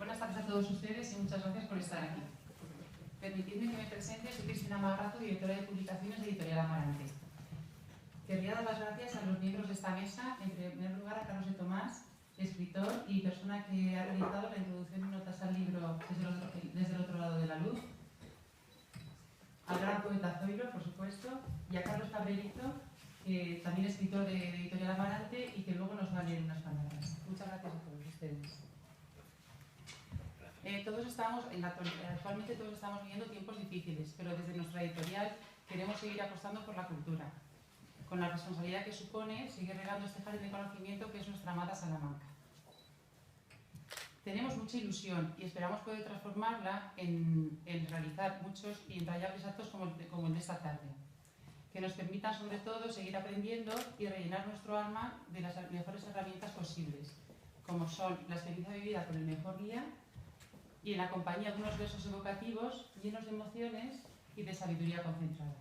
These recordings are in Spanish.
Buenas tardes a todos ustedes y muchas gracias por estar aquí. Permitidme que me presente, soy Cristina Magrazo, directora de Publicaciones de Editorial Amarante. Querría dar las gracias a los miembros de esta mesa, en primer lugar a Carlos de Tomás, escritor y persona que ha realizado la introducción y notas al libro desde el otro lado de la luz, al gran poeta Zoilo, por supuesto, y a Carlos Cabrerito, también escritor de Editorial Amarante y que luego nos va a leer unas palabras. Muchas gracias a todos ustedes. Actualmente todos estamos viviendo tiempos difíciles, pero desde nuestra editorial queremos seguir apostando por la cultura, con la responsabilidad que supone seguir regando este jardín de conocimiento que es nuestra amada Salamanca. Tenemos mucha ilusión y esperamos poder transformarla en realizar muchos y entrañables actos como el de esta tarde, que nos permitan sobre todo seguir aprendiendo y rellenar nuestro alma de las mejores herramientas posibles, como son la experiencia vivida con el mejor guía y en la compañía de unos versos evocativos llenos de emociones y de sabiduría concentrada.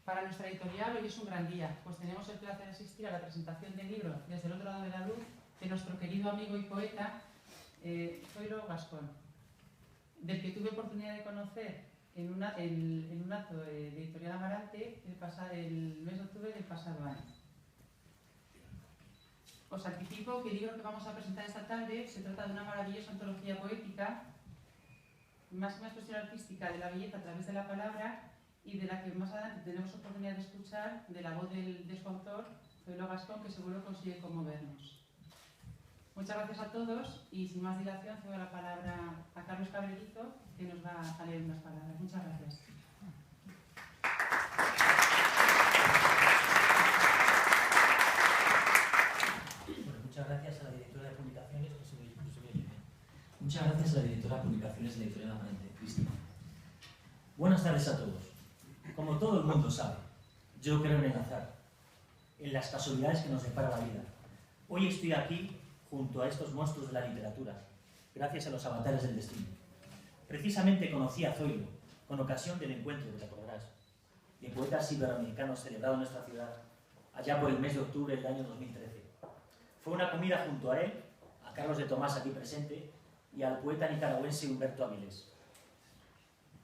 Para nuestra editorial hoy es un gran día, pues tenemos el placer de asistir a la presentación del libro Desde el otro lado de la luz de nuestro querido amigo y poeta Zoilo Gascón, del que tuve oportunidad de conocer en un acto de Editorial Amarante el mes de octubre del pasado año. Os anticipo que el libro que vamos a presentar esta tarde se trata de una maravillosa antología poética, máxima expresión artística de la belleza a través de la palabra y de la que más adelante tenemos oportunidad de escuchar de la voz de su autor, Zoilo Gascón, que seguro consigue conmovernos. Muchas gracias a todos y sin más dilación cedo la palabra a Carlos Cabrerito, que nos va a leer unas palabras. Muchas gracias. Muchas gracias a la directora de Publicaciones, Muchas gracias a la directora de Publicaciones de Editorial Amarante, Cristina. Buenas tardes a todos. Como todo el mundo sabe, yo creo en el azar, en las casualidades que nos depara la vida. Hoy estoy aquí junto a estos monstruos de la literatura, gracias a los avatares del destino. Precisamente conocí a Zoilo con ocasión del encuentro, que recordarás, de poetas iberoamericanos celebrado en nuestra ciudad allá por el mes de octubre del año 2013. Fue una comida junto a él, a Carlos de Tomás aquí presente y al poeta nicaragüense Humberto Avilés.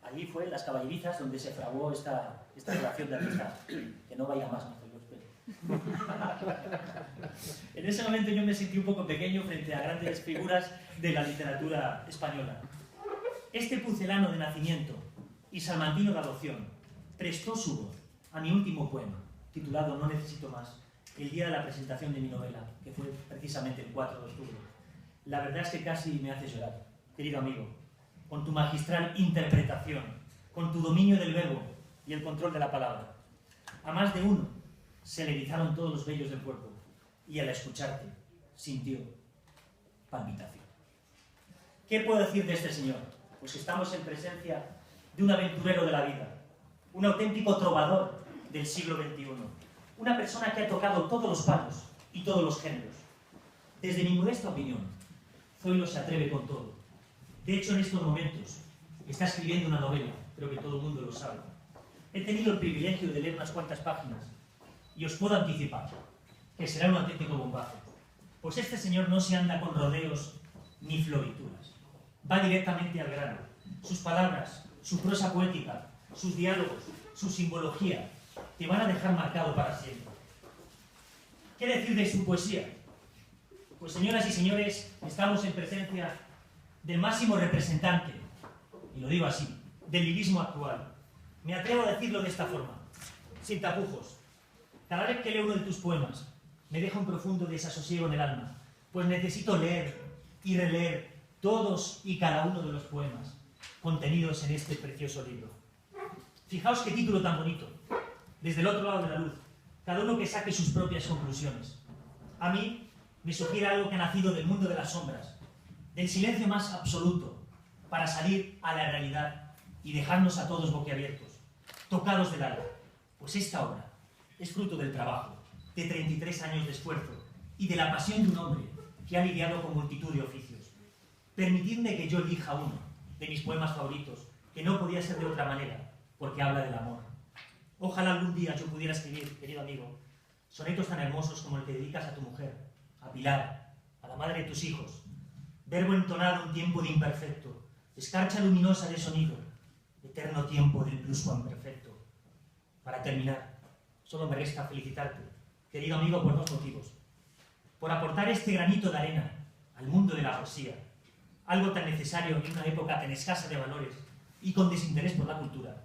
Allí fue en las caballerizas donde se fraguó esta relación de amistad. Que no vaya más, no lo espero. En ese momento yo me sentí un poco pequeño frente a grandes figuras de la literatura española. Este pucelano de nacimiento y salmantino de adopción prestó su voz a mi último poema, titulado No necesito más, el día de la presentación de mi novela, que fue precisamente el 4 de octubre. La verdad es que casi me hace llorar, querido amigo, con tu magistral interpretación, con tu dominio del verbo y el control de la palabra. A más de uno se le erizaron todos los vellos del cuerpo y al escucharte sintió palpitación. ¿Qué puedo decir de este señor? Pues que estamos en presencia de un aventurero de la vida, un auténtico trovador del siglo XXI, una persona que ha tocado todos los palos y todos los géneros. Desde mi modesta opinión, Zoilo se atreve con todo. De hecho, en estos momentos está escribiendo una novela, creo que todo el mundo lo sabe. He tenido el privilegio de leer unas cuantas páginas y os puedo anticipar que será un auténtico bombazo. Pues este señor no se anda con rodeos ni florituras. Va directamente al grano. Sus palabras, su prosa poética, sus diálogos, su simbología, te van a dejar marcado para siempre. ¿Qué decir de su poesía? Pues señoras y señores, estamos en presencia del máximo representante, y lo digo así, del lirismo actual. Me atrevo a decirlo de esta forma, sin tapujos. Cada vez que leo uno de tus poemas, me deja un profundo desasosiego en el alma, pues necesito leer y releer todos y cada uno de los poemas contenidos en este precioso libro. Fijaos qué título tan bonito, Desde el otro lado de la luz, cada uno que saque sus propias conclusiones. A mí me sugiere algo que ha nacido del mundo de las sombras, del silencio más absoluto, para salir a la realidad y dejarnos a todos boquiabiertos, tocados del alma. Pues esta obra es fruto del trabajo, de 33 años de esfuerzo y de la pasión de un hombre que ha lidiado con multitud de oficios. Permitidme que yo elija uno de mis poemas favoritos, que no podía ser de otra manera, porque habla del amor. Ojalá algún día yo pudiera escribir, querido amigo, sonetos tan hermosos como el que dedicas a tu mujer, a Pilar, a la madre de tus hijos, verbo entonado en tiempo de imperfecto, escarcha luminosa de sonido, eterno tiempo del pluscuamperfecto. Para terminar, solo me resta felicitarte, querido amigo, por dos motivos. Por aportar este granito de arena al mundo de la poesía, algo tan necesario en una época tan escasa de valores y con desinterés por la cultura.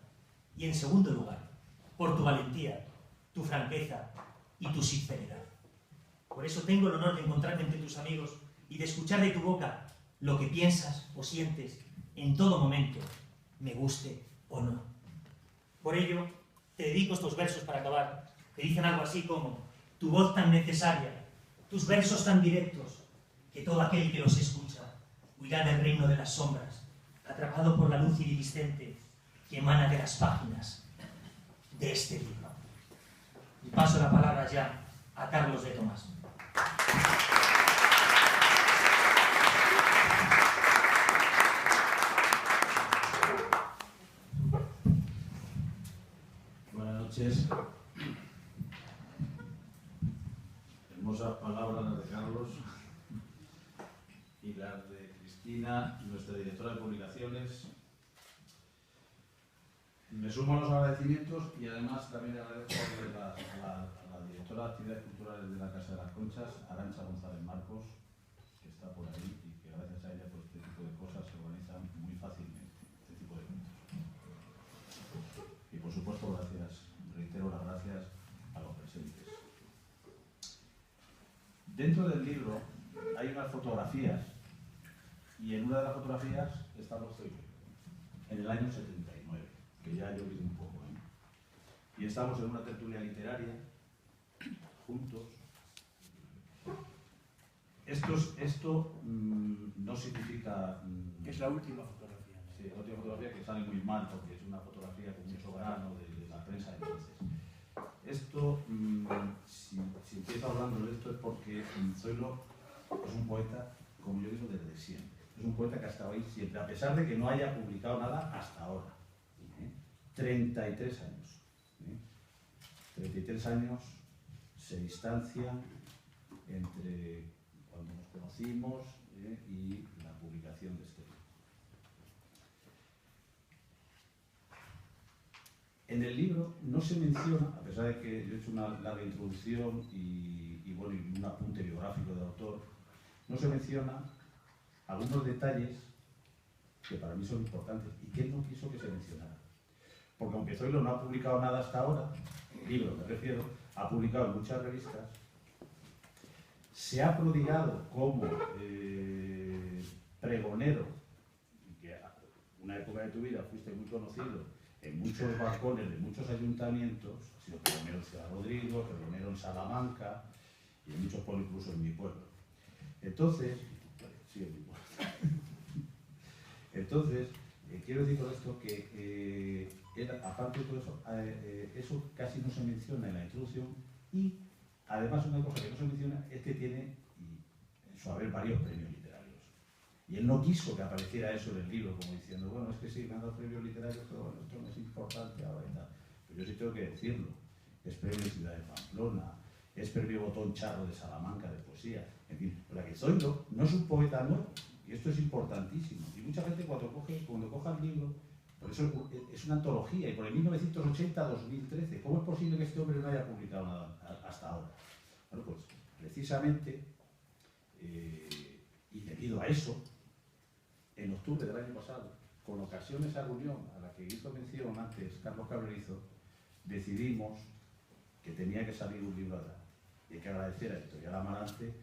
Y en segundo lugar, por tu valentía, tu franqueza y tu sinceridad. Por eso tengo el honor de encontrarme entre tus amigos y de escuchar de tu boca lo que piensas o sientes en todo momento, me guste o no. Por ello, te dedico estos versos para acabar, que dicen algo así como: tu voz tan necesaria, tus versos tan directos, que todo aquel que los escucha huirá del reino de las sombras, atrapado por la luz iridiscente que emana de las páginas de este libro. Y paso la palabra ya a Carlos de Tomás. Buenas noches. Hermosas palabras las de Carlos y las de Cristina, nuestra directora de publicaciones. Me sumo a los agradecimientos y además también agradezco a la directora de actividades culturales de la Casa de las Conchas, Arantxa González Marcos, que está por ahí y que gracias a ella pues, este tipo de cosas se organizan muy fácilmente, este tipo de eventos. Y por supuesto reitero las gracias a los presentes. Dentro del libro hay unas fotografías y en una de las fotografías estamos Zoilo, en el año 79, que ya ha llovido un poco, ¿eh? Y estamos en una tertulia literaria, juntos. Esto no significa... Es la última fotografía. Sí, la última fotografía que sale muy mal porque es una fotografía con mucho grano de la prensa entonces. Esto, si empiezo hablando de esto es porque Zoilo es un poeta, como yo digo, desde siempre. Es un poeta que ha estado ahí siempre, a pesar de que no haya publicado nada hasta ahora. 33 años. 33 años se distancian entre cuando nos conocimos y la publicación de este libro. En el libro no se menciona, a pesar de que yo he hecho una larga introducción y un apunte biográfico del autor, no se menciona algunos detalles que para mí son importantes y que él no quiso que se mencionara. Porque aunque Zoilo no ha publicado nada hasta ahora, el libro me refiero, ha publicado en muchas revistas, se ha prodigado como pregonero, que una época de tu vida fuiste muy conocido en muchos balcones de muchos ayuntamientos, ha sido pregonero en Ciudad Rodrigo, pregonero en Salamanca y en muchos pueblos, incluso en mi pueblo. Entonces, sí, en mi pueblo. Entonces, quiero decir con esto que aparte de todo eso, eso casi no se menciona en la introducción y además una cosa que no se menciona es que tiene en su haber varios premios literarios. Y él no quiso que apareciera eso en el libro, como diciendo, bueno, es que sí, me han dado premios literarios, pero bueno, esto no es importante ahora y tal. Pero yo sí tengo que decirlo. Es premio Ciudad de Pamplona, es premio Botón Charro de Salamanca de poesía. En fin, la que Zoilo no es un poeta nuevo, y esto es importantísimo. Y mucha gente cuando coja el libro, por eso es una antología, y por el 1980 a 2013, ¿cómo es posible que este hombre no haya publicado nada hasta ahora? Bueno, pues precisamente, y debido a eso, en octubre del año pasado, con ocasión de esa reunión a la que hizo mención antes Carlos Cabrerizo, decidimos que tenía que salir un libro ahora. Y hay que agradecer a Editorial Amarante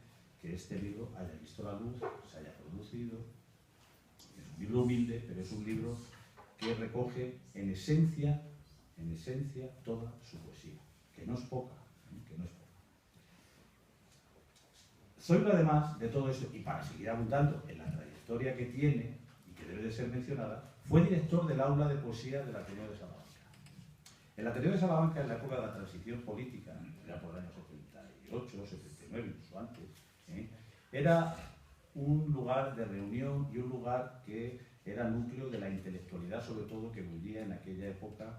que este libro haya visto la luz, se haya producido. Es un libro humilde, pero es un libro que recoge en esencia toda su poesía, que no es poca, que no es poca. Zoilo, además de todo esto, y para seguir abundando en la trayectoria que tiene y que debe de ser mencionada, fue director del aula de poesía del Ateneo de Salamanca. El Ateneo de Salamanca, en la época de la transición política, ya por el año 78, 79, incluso antes, era un lugar de reunión y un lugar que era núcleo de la intelectualidad, sobre todo, que vivía en aquella época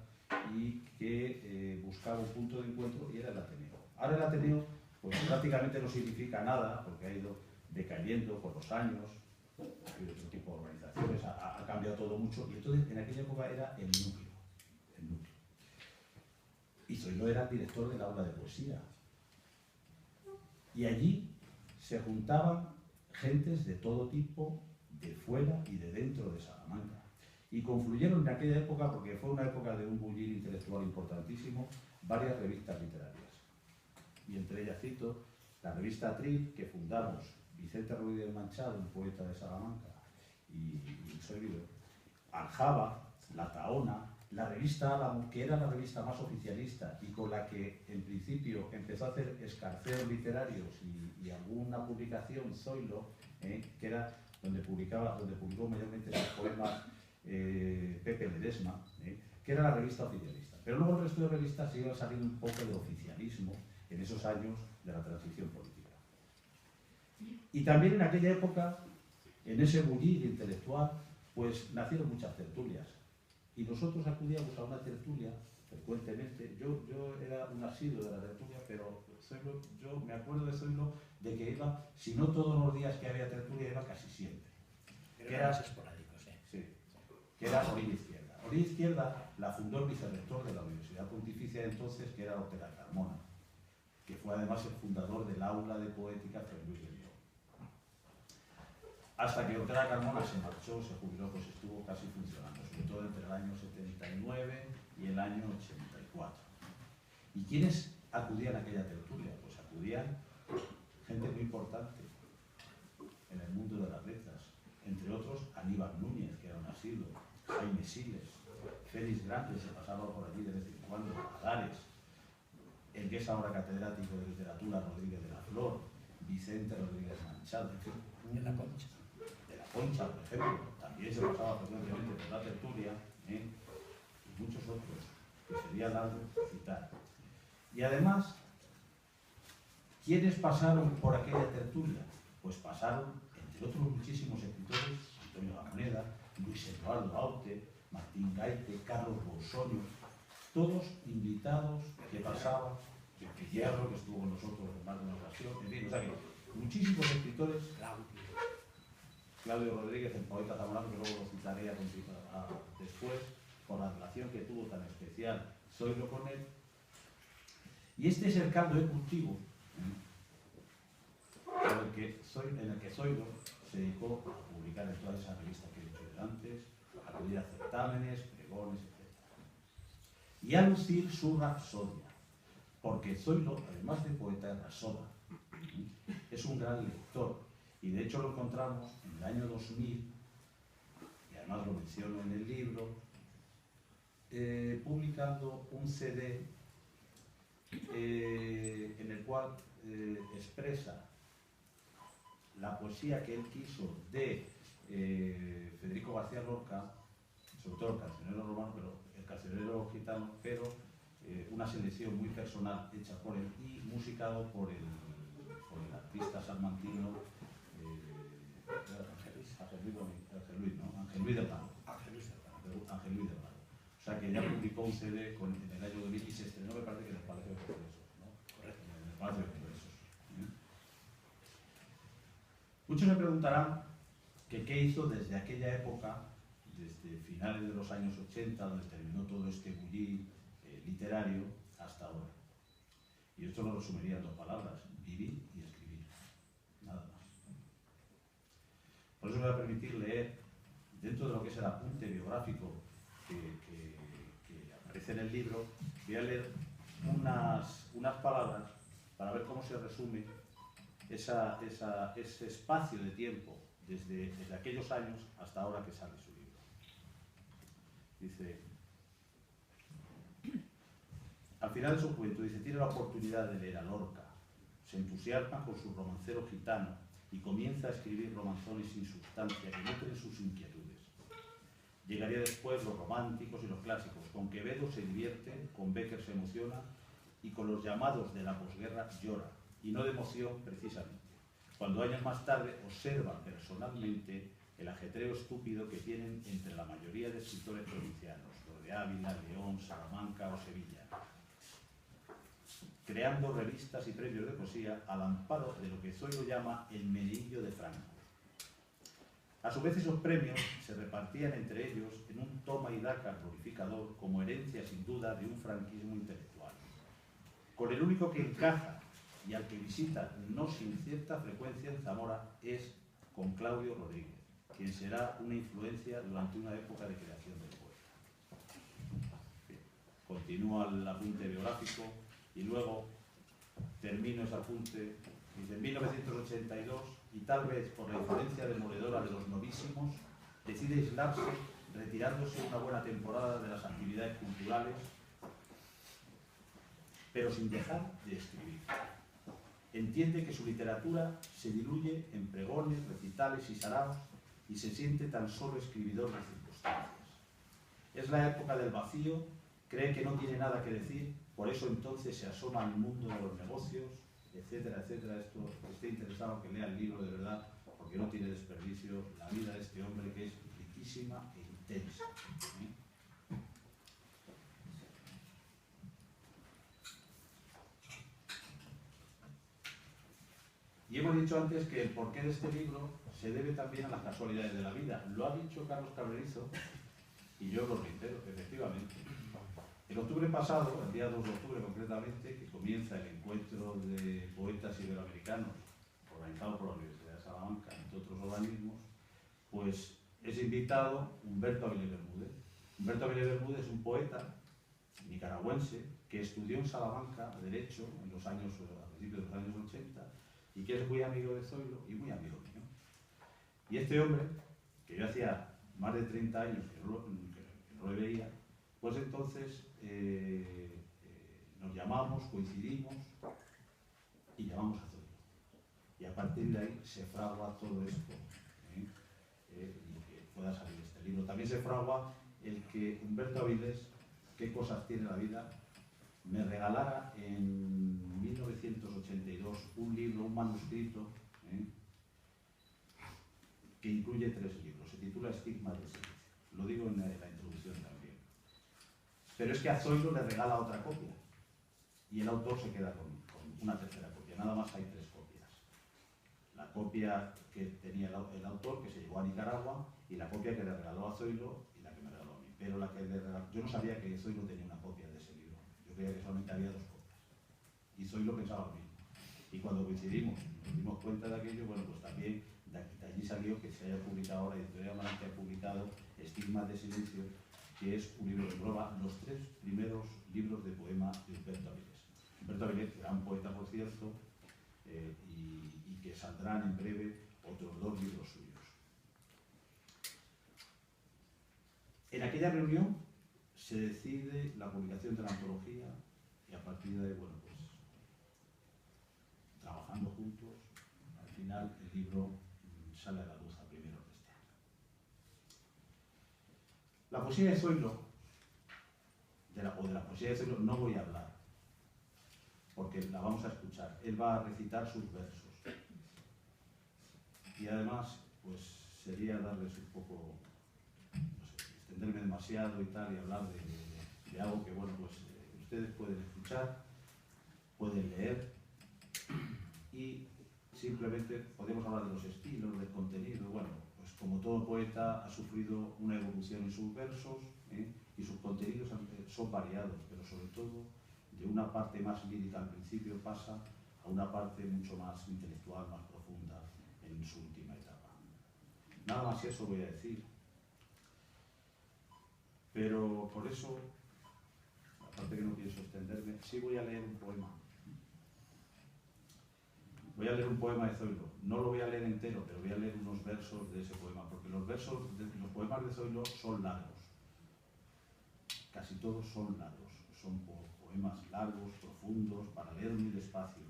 y que buscaba un punto de encuentro, y era el Ateneo. Ahora el Ateneo pues, prácticamente no significa nada, porque ha ido decayendo por los años, hay otro tipo de organizaciones, ha cambiado todo mucho, y entonces en aquella época era el núcleo. Y Zoilo era el director del aula de poesía. Y allí se juntaban gentes de todo tipo, de fuera y de dentro de Salamanca. Y confluyeron en aquella época, porque fue una época de un bullicio intelectual importantísimo, varias revistas literarias. Y entre ellas cito la revista Atril, que fundamos Vicente Rodríguez Manchado, un poeta de Salamanca, y un servidor, Aljaba, La Tahona, la revista Álamo, que era la revista más oficialista y con la que en principio empezó a hacer escarceos literarios y alguna publicación, Zoilo, que era donde publicó mayormente sus poemas Pepe Ledesma, que era la revista oficialista. Pero luego el resto de revistas iban saliendo un poco de oficialismo en esos años de la transición política. Y también en aquella época, en ese bullicio intelectual, pues nacieron muchas tertulias. Y nosotros acudíamos a una tertulia frecuentemente. Yo era un asiduo de la tertulia, pero Zoilo, yo me acuerdo de Zoilo de que iba, si no todos los días que había tertulia, iba casi siempre. Pero eran más esporádicos, ¿eh? Sí, que era Orilla Izquierda. Orilla Izquierda la fundó el vicerrector de la Universidad Pontificia de entonces, que era Ortega Carmona, que fue además el fundador del aula de poética Fray Luis de León. Hasta que Ortega Carmona se marchó, se jubiló, pues estuvo casi funcionando, sobre todo entre el año 79 y el año 84. ¿Y quiénes acudían a aquella tertulia? Pues acudían gente muy importante en el mundo de las letras, entre otros Aníbal Núñez, que era un asiduo, Jaime Siles, Félix Grande, se pasaba por allí de vez en cuando, Adares, el que es ahora catedrático de literatura, Rodríguez de la Flor, Vicente Rodríguez Manchado, en fin, De la Concha. De la Concha, por ejemplo, también se pasaba frecuentemente por la tertulia, y muchos otros, que sería largo citar. Y además, ¿quiénes pasaron por aquella tertulia? Pues pasaron, entre otros muchísimos escritores, Antonio Gamoneda, Luis Eduardo Aute, Martín Gaite, Carlos Bolsonio, todos invitados que pasaban, que Hierro, que estuvo con nosotros en más de una ocasión, en fin, o sea que muchísimos escritores, Claudio Rodríguez, el poeta zamorano, que luego lo citaré después, por la relación que tuvo tan especial Zoilo con él. Y este es el caldo de cultivo en el que Zoilo se dedicó a publicar en todas esas revistas que he dicho antes, a acudir a certámenes, pregones, etc. Y a lucir su rapsodia, porque Zoilo, además de poeta, es rapsoda. Es un gran lector, y de hecho lo encontramos en el año 2000, y además lo menciono en el libro, publicando un CD en el cual expresa la poesía que él quiso de Federico García Lorca, sobre todo el cancionero romano, pero el cancionero gitano, pero una selección muy personal hecha por él y musicado por el artista salmantino Ángel Luis del Palo. O sea que ya publicó un CD en el año 2000 y se estrenó, me parece que en el Palacio de Congresos, ¿no? Correcto. En el Palacio de Congresos. Muchos me preguntarán que qué hizo desde aquella época, desde finales de los años 80, donde terminó todo este bullicio literario, hasta ahora. Y esto lo resumiría en dos palabras: vivir y escribir. Nada más. Por eso me voy a permitir leer, dentro de lo que es el apunte biográfico que aparece en el libro, voy a leer unas palabras para ver cómo se resume ese espacio de tiempo desde aquellos años hasta ahora que sale su libro. Dice, al final de su juventud, dice, tiene la oportunidad de leer a Lorca, se entusiasma con su romancero gitano y comienza a escribir romanzones sin sustancia que nutren sus inquietudes. Llegaría después los románticos y los clásicos. Con Quevedo se divierte, con Bécquer se emociona y con los llamados de la posguerra llora, y no de emoción precisamente. Cuando años más tarde observa personalmente el ajetreo estúpido que tienen entre la mayoría de escritores provincianos, los de Ávila, León, Salamanca o Sevilla, creando revistas y premios de poesía al amparo de lo que Zoilo llama el meneillo de Franco. A su vez, esos premios se repartían entre ellos en un toma y daca glorificador como herencia sin duda de un franquismo intelectual. Con el único que encaja y al que visita no sin cierta frecuencia en Zamora es con Claudio Rodríguez, quien será una influencia durante una época de creación del poeta. Bien, continúa el apunte biográfico y luego termino ese apunte. Dice, en 1982, y tal vez por la influencia demoledora de los novísimos, decide aislarse, retirándose una buena temporada de las actividades culturales, pero sin dejar de escribir. Entiende que su literatura se diluye en pregones, recitales y saraos, y se siente tan solo escribidor de circunstancias. Es la época del vacío, cree que no tiene nada que decir, por eso entonces se asoma al mundo de los negocios, etcétera, etcétera. Esto, esté interesado que lea el libro de verdad, porque no tiene desperdicio la vida de este hombre, que es riquísima e intensa. Y hemos dicho antes que el porqué de este libro se debe también a las casualidades de la vida. Lo ha dicho Carlos Cabrerizo y yo lo reitero, efectivamente. El octubre pasado, el día 2 de octubre concretamente, que comienza el encuentro de poetas iberoamericanos organizado por la Universidad de Salamanca, entre otros organismos, pues es invitado Humberto Avilés Bermúdez. Humberto Avilés Bermúdez es un poeta nicaragüense que estudió en Salamanca Derecho a principios de los años 80 y que es muy amigo de Zoilo y muy amigo mío. Y este hombre, que yo hacía más de 30 años que no le veía, pues entonces nos llamamos, coincidimos y llamamos a Zoilo. Y a partir de ahí se fragua todo esto, y que pueda salir este libro. También se fragua el que Humberto Avilés, qué cosas tiene la vida, me regalara en 1982 un libro, un manuscrito, que incluye 3 libros. Se titula Estigmas del silencio. Lo digo en la introducción también. Pero es que a Zoilo le regala otra copia y el autor se queda con una tercera copia. Nada más hay 3 copias. La copia que tenía el autor, que se llevó a Nicaragua, y la copia que le regaló a Zoilo y la que me regaló a mí. Pero la que le regaló, yo no sabía que Zoilo tenía una copia de ese libro. Yo creía que solamente había 2 copias. Y Zoilo pensaba lo mismo. Y cuando coincidimos, nos dimos cuenta de aquello, bueno, pues también de allí salió que se haya publicado ahora, Editorial Amarante ha publicado Estigmas de silencio, que es un libro que engloba los 3 primeros libros de poema de Humberto Avilés. Humberto Avilés, gran poeta, por cierto, y que saldrán en breve otros 2 libros suyos. En aquella reunión se decide la publicación de la antología y a partir de ahí, bueno, pues trabajando juntos, al final el libro sale a la luz a primeros de este año. La poesía de Zoilo, de la poesía de Zoilo no voy a hablar, porque la vamos a escuchar. Él va a recitar sus versos. Y además, pues sería darles un poco, no sé, extenderme demasiado y tal, y hablar de algo que, bueno, pues ustedes pueden escuchar, pueden leer, y simplemente podemos hablar de los estilos, del contenido. Bueno, pues como todo poeta ha sufrido una evolución en sus versos, y sus contenidos son variados, pero sobre todo de una parte más lírica al principio pasa a una parte mucho más intelectual, más profunda en su última etapa. Nada más eso voy a decir. Pero por eso, aparte que no pienso extenderme, sí voy a leer un poema. Voy a leer un poema de Zoilo. No lo voy a leer entero, pero voy a leer unos versos de ese poema, porque los poemas de Zoilo son largos. Casi todos son largos. Son poemas largos, profundos, para leer muy despacio,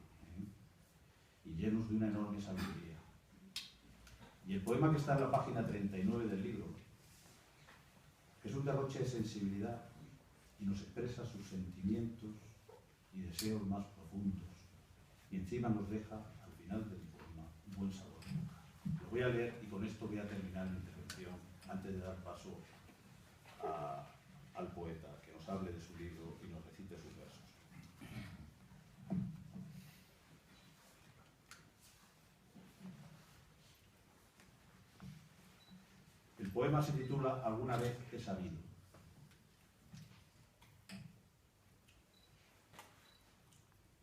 y llenos de una enorme sabiduría. Y el poema que está en la página 39 del libro es un derroche de sensibilidad y nos expresa sus sentimientos y deseos más profundos. Y encima nos deja, al final del poema, un buen sabor de boca. Lo voy a leer y con esto voy a terminar mi intervención antes de dar paso al poeta, que nos hable de su libro y nos recite sus versos. El poema se titula Alguna vez he sabido.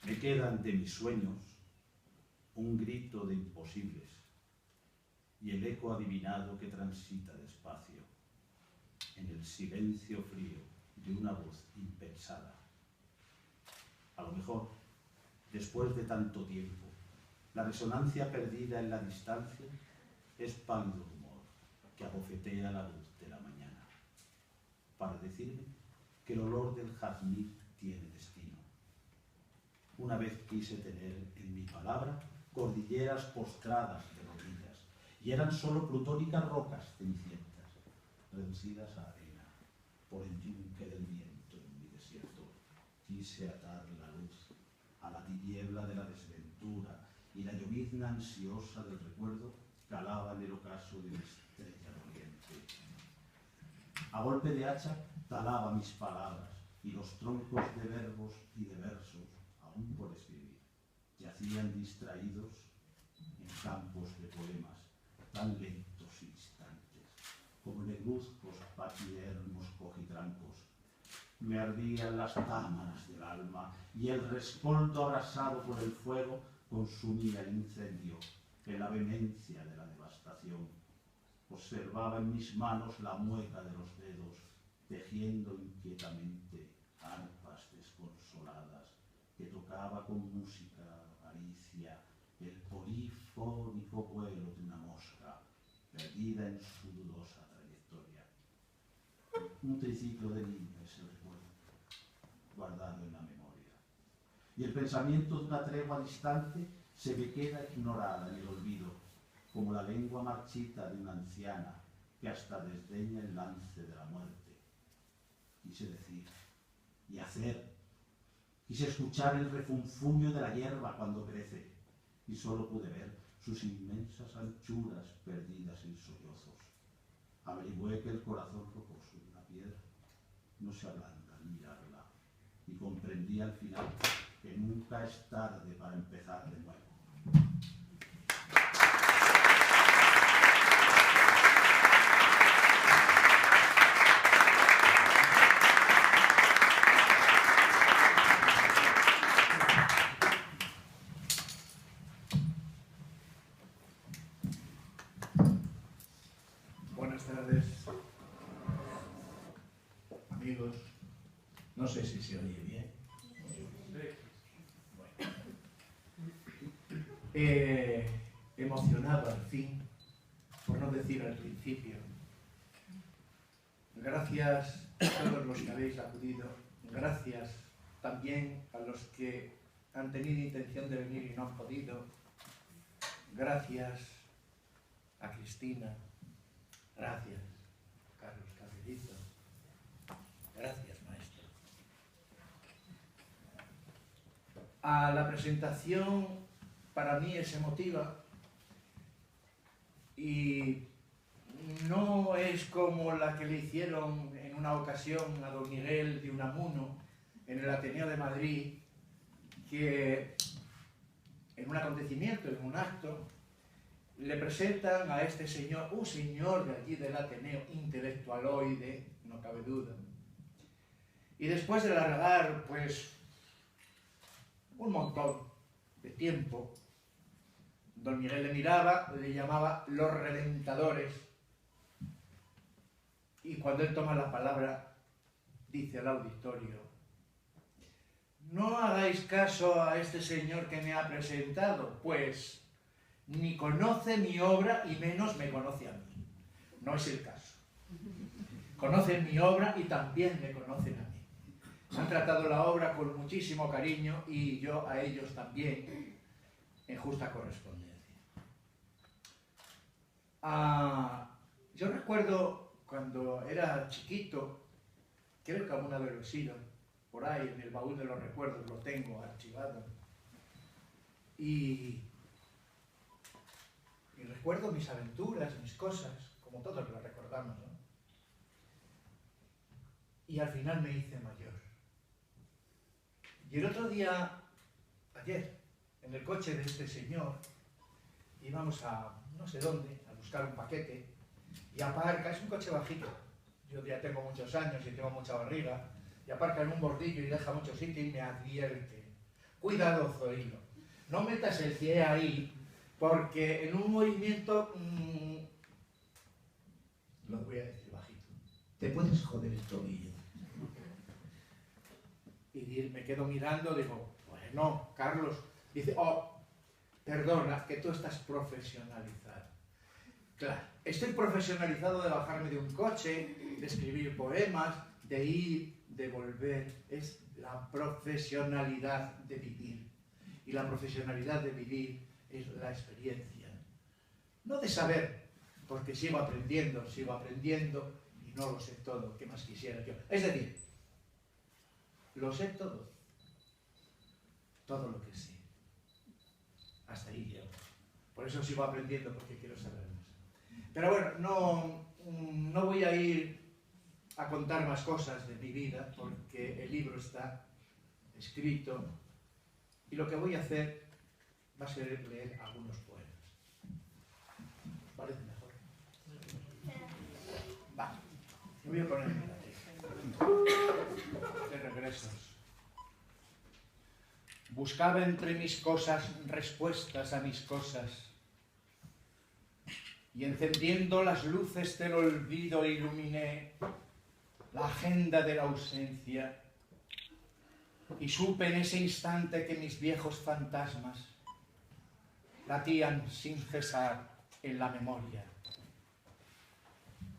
Me quedan de mis sueños un grito de imposibles y el eco adivinado que transita despacio en el silencio frío de una voz impensada. A lo mejor, después de tanto tiempo, la resonancia perdida en la distancia es pálido rumor que abofetea la luz de la mañana para decirme que el olor del jazmín tiene destino. Una vez quise tener en mi palabra cordilleras postradas de rodillas y eran solo plutónicas rocas cenicientas, reducidas a arena por el yunque del viento en mi desierto. Quise atar la luz a la tiniebla de la desventura y la llovizna ansiosa del recuerdo calaba en el ocaso de mi estrella doliente. A golpe de hacha talaba mis palabras y los troncos de verbos y de versos, aún por escribir, yacían distraídos en campos de poemas tan lentos y distantes, como negruzcos paquidermos cojitrancos. Me ardían las támaras del alma y el rescoldo abrasado por el fuego consumía el incendio en la vehemencia de la devastación. Observaba en mis manos la mueca de los dedos, tejiendo inquietamente arpas desconsoladas que tocaba con música avaricia el polifónico vuelo de una mosca perdida en su dudosa trayectoria. Un triciclo de niño es el recuerdo, guardado en la memoria. Y el pensamiento de una tregua distante se me queda ignorada en el olvido, como la lengua marchita de una anciana que hasta desdeña el lance de la muerte. Quise decir y hacer. Quise escuchar el refunfuño de la hierba cuando crece y solo pude ver sus inmensas anchuras perdidas en sollozos. Averigüé que el corazón rocoso de la piedra no se ablanda al mirarla y comprendí al final que nunca es tarde para empezar de nuevo. Buenas tardes, amigos. No sé si se oye bien. Bueno. Emocionado al fin, por no decir al principio. Gracias a todos los que habéis acudido. Gracias también a los que han tenido intención de venir y no han podido. Gracias a Cristina. Gracias, Carlos Caballito. Gracias, maestro. La presentación para mí es emotiva y no es como la que le hicieron en una ocasión a don Miguel de Unamuno en el Ateneo de Madrid, que en un acontecimiento, en un acto, le presentan a este señor, un señor de allí del Ateneo, intelectualoide, no cabe duda. Y después de largar, pues, un montón de tiempo, don Miguel le miraba, le llamaba los reventadores, y cuando él toma la palabra, dice al auditorio: no hagáis caso a este señor que me ha presentado, pues ni conoce mi obra y menos me conoce a mí. No es el caso. Conocen mi obra y también me conocen a mí. Han tratado la obra con muchísimo cariño y yo a ellos también, en justa correspondencia. Yo recuerdo cuando era chiquito, creo que alguna vez lo he sido, por ahí en el baúl de los recuerdos lo tengo archivado, y recuerdo mis aventuras, mis cosas, como todos las recordamos, ¿no? Y al final me hice mayor. Y el otro día, ayer, en el coche de este señor, íbamos a no sé dónde, a buscar un paquete, y aparca, es un coche bajito, yo ya tengo muchos años y tengo mucha barriga, y aparca en un bordillo y deja mucho sitio y me advierte: cuidado, Zoilo, no metas el pie ahí, porque en un movimiento, lo voy a decir bajito, te puedes joder el tobillo. Y me quedo mirando, digo, bueno, Carlos, dice, oh, perdona, que tú estás profesionalizado. Claro, estoy profesionalizado de bajarme de un coche, de escribir poemas, de ir, de volver. Es la profesionalidad de vivir. Y la profesionalidad de vivir es la experiencia. No de saber, porque sigo aprendiendo y no lo sé todo, ¿qué más quisiera yo? Es decir, lo sé todo. Todo lo que sé. Hasta ahí llego. Por eso sigo aprendiendo, porque quiero saber más. Pero bueno, no voy a ir a contar más cosas de mi vida, porque el libro está escrito, y lo que voy a hacer va a ser leer algunos poemas. ¿Os parece mejor? Va, me voy a poner en la de regresos. Buscaba entre mis cosas respuestas a mis cosas, y encendiendo las luces del olvido iluminé la agenda de la ausencia, y supe en ese instante que mis viejos fantasmas latían sin cesar en la memoria.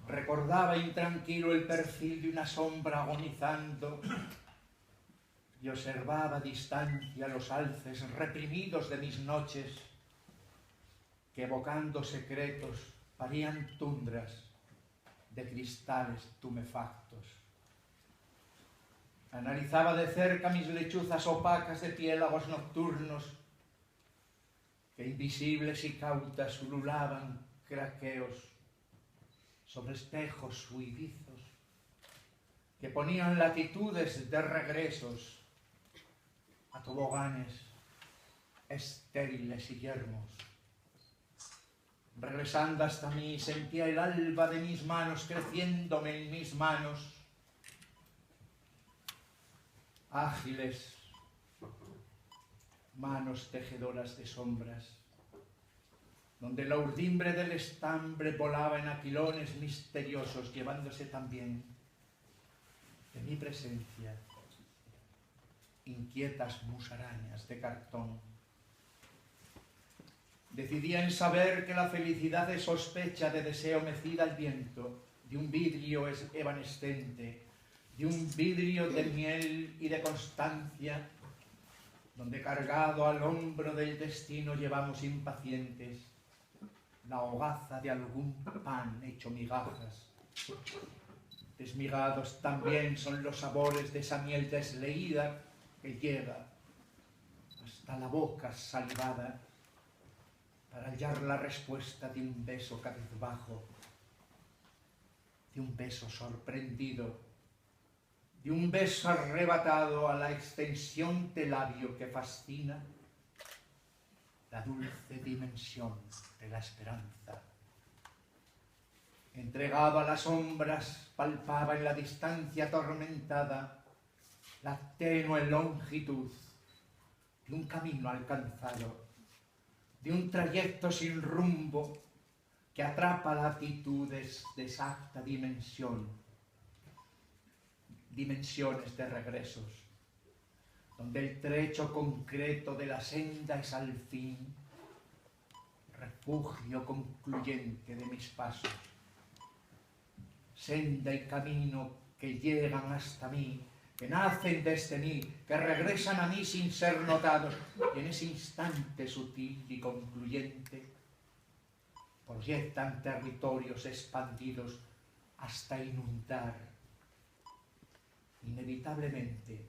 Recordaba intranquilo el perfil de una sombra agonizando y observaba a distancia los alces reprimidos de mis noches que, evocando secretos, parían tundras de cristales tumefactos. Analizaba de cerca mis lechuzas opacas de piélagos nocturnos que, invisibles y cautas, ululaban craqueos sobre espejos huidizos que ponían latitudes de regresos a toboganes estériles y yermos. Regresando hasta mí, sentía el alba de mis manos creciéndome en mis manos, ágiles manos tejedoras de sombras, donde la urdimbre del estambre volaba en aquilones misteriosos, llevándose también de mi presencia inquietas musarañas de cartón. Decidía en saber que la felicidad de sospecha, de deseo mecida al viento, de un vidrio evanescente, de un vidrio de miel y de constancia, donde cargado al hombro del destino llevamos impacientes la hogaza de algún pan hecho migajas. Desmigados también son los sabores de esa miel desleída que llega hasta la boca salivada para hallar la respuesta de un beso cabizbajo, de un beso sorprendido, de un beso arrebatado a la extensión del labio que fascina la dulce dimensión de la esperanza. Entregado a las sombras, palpaba en la distancia atormentada la tenue longitud de un camino alcanzado, de un trayecto sin rumbo que atrapa latitudes de exacta dimensión, dimensiones de regresos, donde el trecho concreto de la senda es al fin refugio concluyente de mis pasos. Senda y camino que llegan hasta mí, que nacen desde mí, que regresan a mí sin ser notados, y en ese instante sutil y concluyente proyectan territorios expandidos hasta inundar inevitablemente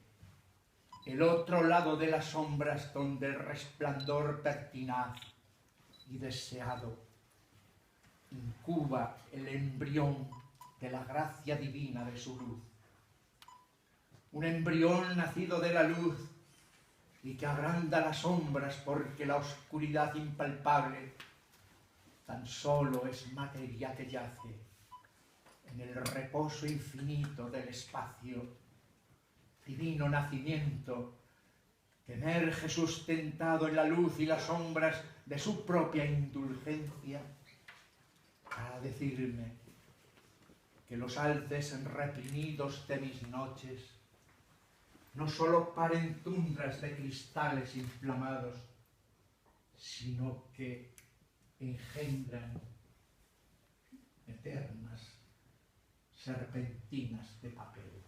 el otro lado de las sombras, donde el resplandor pertinaz y deseado incuba el embrión de la gracia divina de su luz. Un embrión nacido de la luz y que agranda las sombras, porque la oscuridad impalpable tan solo es materia que yace en el reposo infinito del espacio, divino nacimiento que emerge sustentado en la luz y las sombras de su propia indulgencia, para decirme que los alces reprimidos de mis noches no solo paren tundras de cristales inflamados, sino que engendran eternas serpentinas de papel.